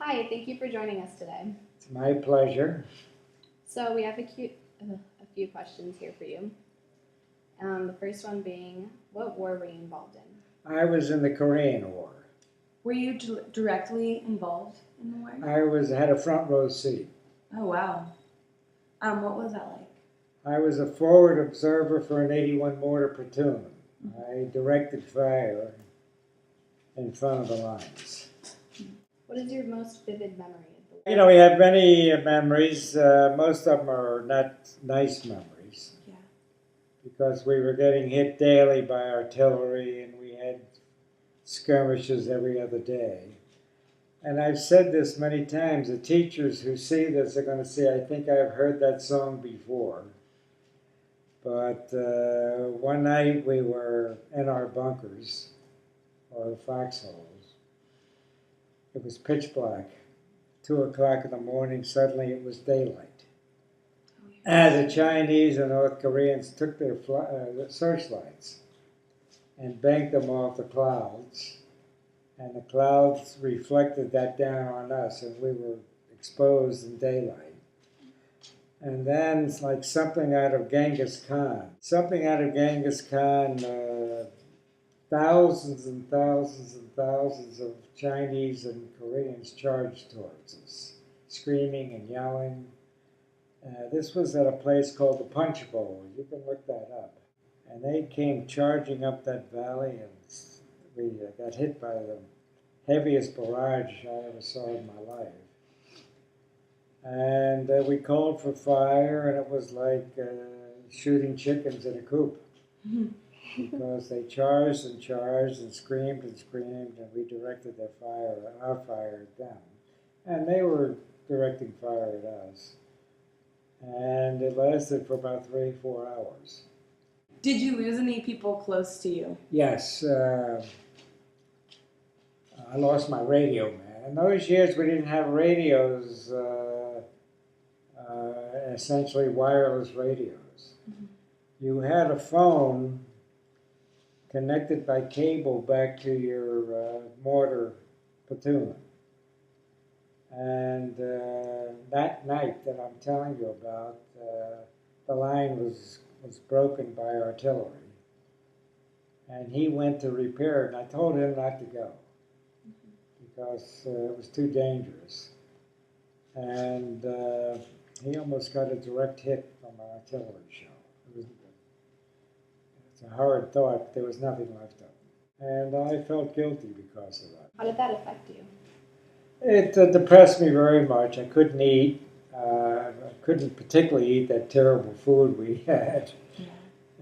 Hi, thank you for joining us today. It's my pleasure. So we have a few questions here for you. The first one being, what war were you involved in? I was in the Korean War. Were you directly involved in the war? I had a front row seat. Oh, wow. What was that like? I was a forward observer for an 81 mortar platoon. I directed fire in front of the lines. What is your most vivid memory of the war? You know, we have many memories. Most of them are not nice memories. Yeah. Because we were getting hit daily by artillery and we had skirmishes every other day. And I've said this many times, the teachers who see this are going to say, I think I've heard that song before. But one night we were in our bunkers, or foxholes. It was pitch black. 2 o'clock in the morning, suddenly it was daylight. The Chinese and North Koreans took their searchlights and banked them off the clouds. And the clouds reflected that down on us, and we were exposed in daylight. And then it's like something out of Genghis Khan. Thousands and thousands and thousands of Chinese and Koreans charged towards us, screaming and yelling. This was at a place called the Punch Bowl. You can look that up. And they came charging up that valley, and we got hit by the heaviest barrage I ever saw in my life. And we called for fire, and it was like shooting chickens in a coop. Because they charged and charged and screamed, and we directed our fire at them. And they were directing fire at us. And it lasted for about 3-4 hours. Did you lose any people close to you? Yes. I lost my radio, man. In those years, we didn't have radios, essentially wireless radios. Mm-hmm. You had a phone connected by cable back to your mortar platoon. And that night that I'm telling you about, the line was broken by artillery. And he went to repair it, and I told him not to go because it was too dangerous. And he almost got a direct hit from an artillery shell. It's a hard thought, but there was nothing left of him. And I felt guilty because of that. How did that affect you? It depressed me very much. I couldn't eat. I couldn't particularly eat that terrible food we had. Yeah.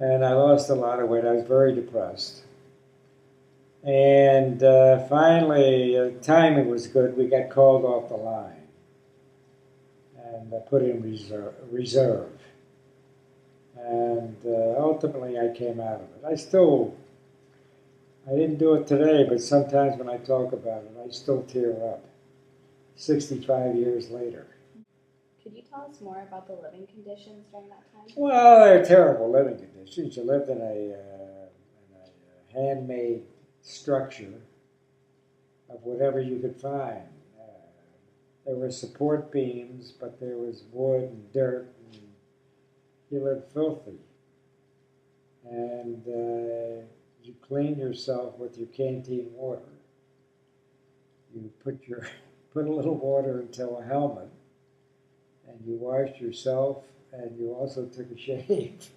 And I lost a lot of weight. I was very depressed. And finally, timing was good. We got called off the line and put in reserve. And ultimately, I came out of it. I didn't do it today, but sometimes when I talk about it, I still tear up, 65 years later. Could you tell us more about the living conditions during that time? Well, they're terrible living conditions. You lived in a handmade structure of whatever you could find. There were support beams, but there was wood and dirt, and you lived filthy. And you cleaned yourself with your canteen water. You put a little water into a helmet, and you washed yourself, and you also took a shave.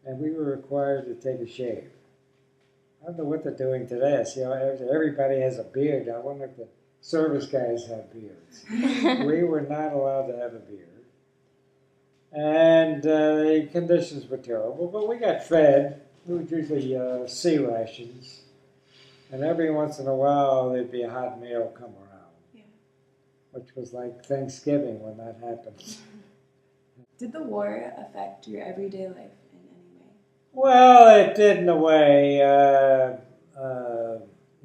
And we were required to take a shave. I don't know what they're doing today. I see everybody has a beard. I wonder if the service guys have beards. We were not allowed to have a beard. And the conditions were terrible, but we got fed. It was usually sea rations. And every once in a while, there'd be a hot meal come around. Yeah. Which was like Thanksgiving when that happened. Did the war affect your everyday life in any way? Well, it did in a way.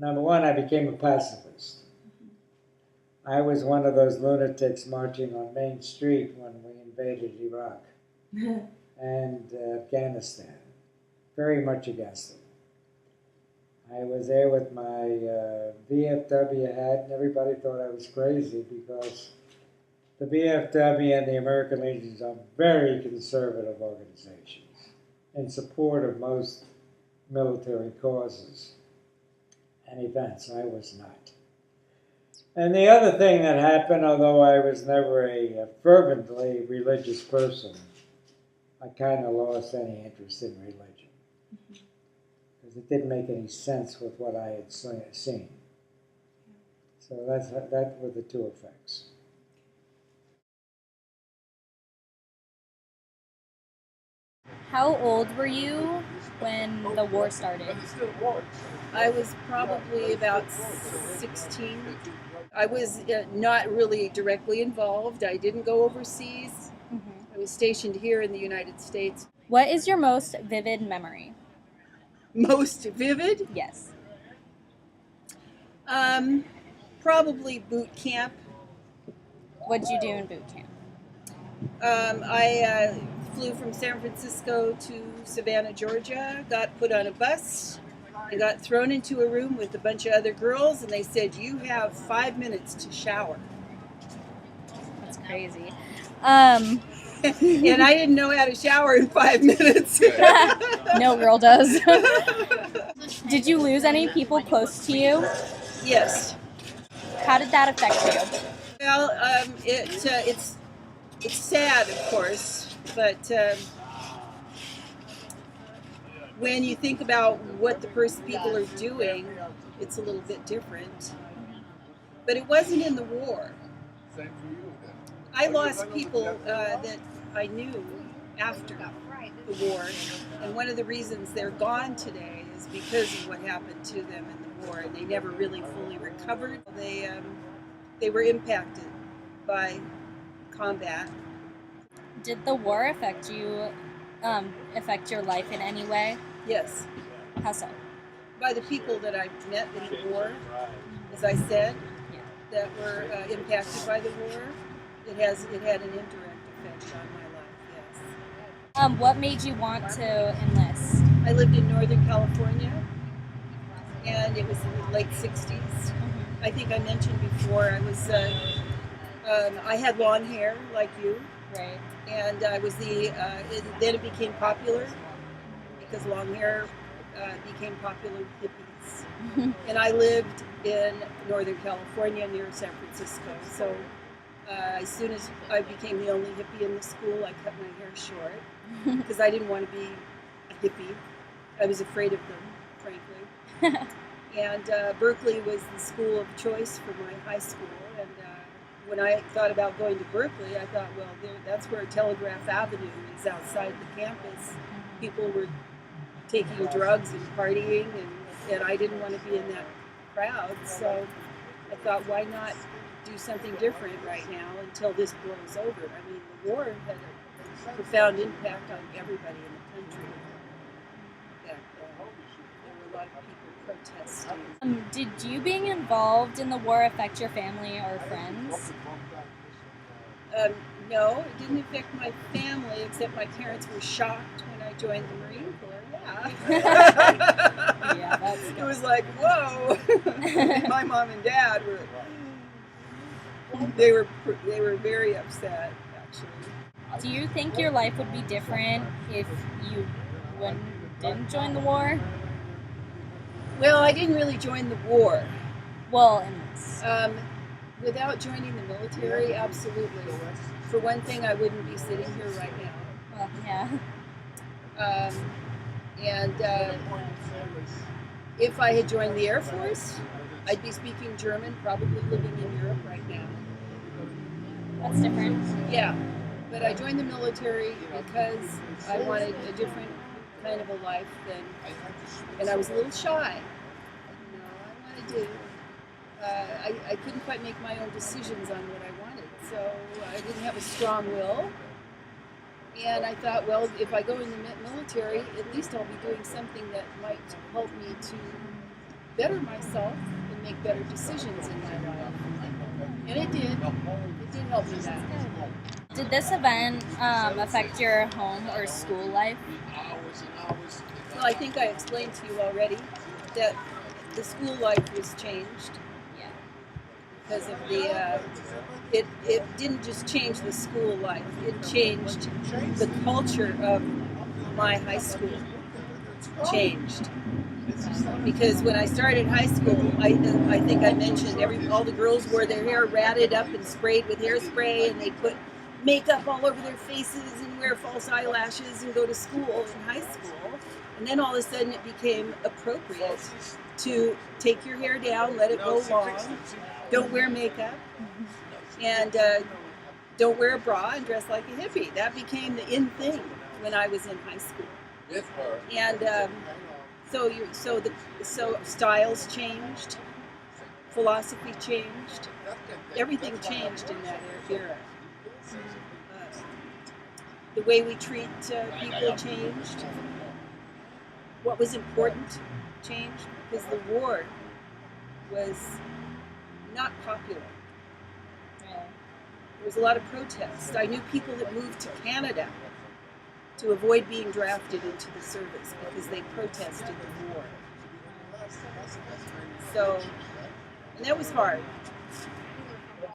Number one, I became a pacifist. I was one of those lunatics marching on Main Street when we invaded Iraq and Afghanistan. Very much against it. I was there with my VFW hat, and everybody thought I was crazy because the VFW and the American Legions are very conservative organizations in support of most military causes and events. I was not. And the other thing that happened, although I was never a fervently religious person, I kind of lost any interest in religion. Because it didn't make any sense with what I had seen. So that were the two effects. How old were you when the war started? I was probably about 16. I was not really directly involved. I didn't go overseas. I was stationed here in the United States. What is your most vivid memory? Most vivid? Yes. Probably boot camp. What'd you do in boot camp? I flew from San Francisco to Savannah, Georgia, got put on a bus, and got thrown into a room with a bunch of other girls, and they said, "You have 5 minutes to shower." That's crazy. And I didn't know how to shower in 5 minutes. No girl does. Did you lose any people close to you? Yes. How did that affect you? Well, it's sad, of course, but when you think about what the people are doing, it's a little bit different. But it wasn't in the war. I lost people that I knew after the war, and one of the reasons they're gone today is because of what happened to them in the war, and they never really fully recovered. They were impacted by combat. Did the war affect you, affect your life in any way? Yes, How so? by the people that I met in the war, as I said, that were impacted by the war. It had an indirect effect on my life. Yes. What made you want to enlist? I lived in Northern California, and it was in the late '60s. I think I mentioned before I was. I had long hair like you, Right. and I was then it became popular because long hair became popular with hippies. And I lived in Northern California near San Francisco. So as soon as I became the only hippie in the school, I cut my hair short because I didn't want to be a hippie. I was afraid of them, frankly. And Berkeley was the school of choice for my high school. And when I thought about going to Berkeley, I thought, well, that's where Telegraph Avenue is outside the campus. People were taking drugs and partying, and I didn't want to be in that crowd. So I thought, why not do something different right now until this blows over? I mean, the war had a profound impact on everybody in the country. There were a lot of people protesting. Did you being involved in the war affect your family or friends? No, it didn't affect my family, except my parents were shocked when I joined the Marine Corps. Yeah. Yeah, that's It was like, whoa. My mom and dad were very upset, actually. Do you think your life would be different if you didn't join the war? Well, I didn't really join the war. Well, enlist. Without joining the military, absolutely. For one thing, I wouldn't be sitting here right now. Well, yeah. If I had joined the Air Force, I'd be speaking German, probably living in Europe right now. That's different. Yeah, but I joined the military because I wanted a different kind of a life and I was a little shy. You know, I wanted to. I couldn't quite make my own decisions on what I wanted, so I didn't have a strong will. And I thought, well, if I go in the military, at least I'll be doing something that might help me to better myself and make better decisions in my life. And it did. It did help me that. Did this event affect your home or school life? Well, I think I explained to you already that the school life was changed Yeah. because of the. It didn't just change the school life; it changed the culture of my high school. Changed because when I started high school, I think I mentioned all the girls wore their hair ratted up and sprayed with hairspray, and they put makeup all over their faces and wear false eyelashes and go to school in high school. And then all of a sudden it became appropriate to take your hair down, let it go long, don't wear makeup, and don't wear a bra and dress like a hippie. That became the in thing when I was in high school. And so styles changed, philosophy changed, everything changed in that era. The way we treat people changed. What was important changed because the war was not popular. There was a lot of protests. I knew people that moved to Canada to avoid being drafted into the service because they protested the war. So, and that was hard.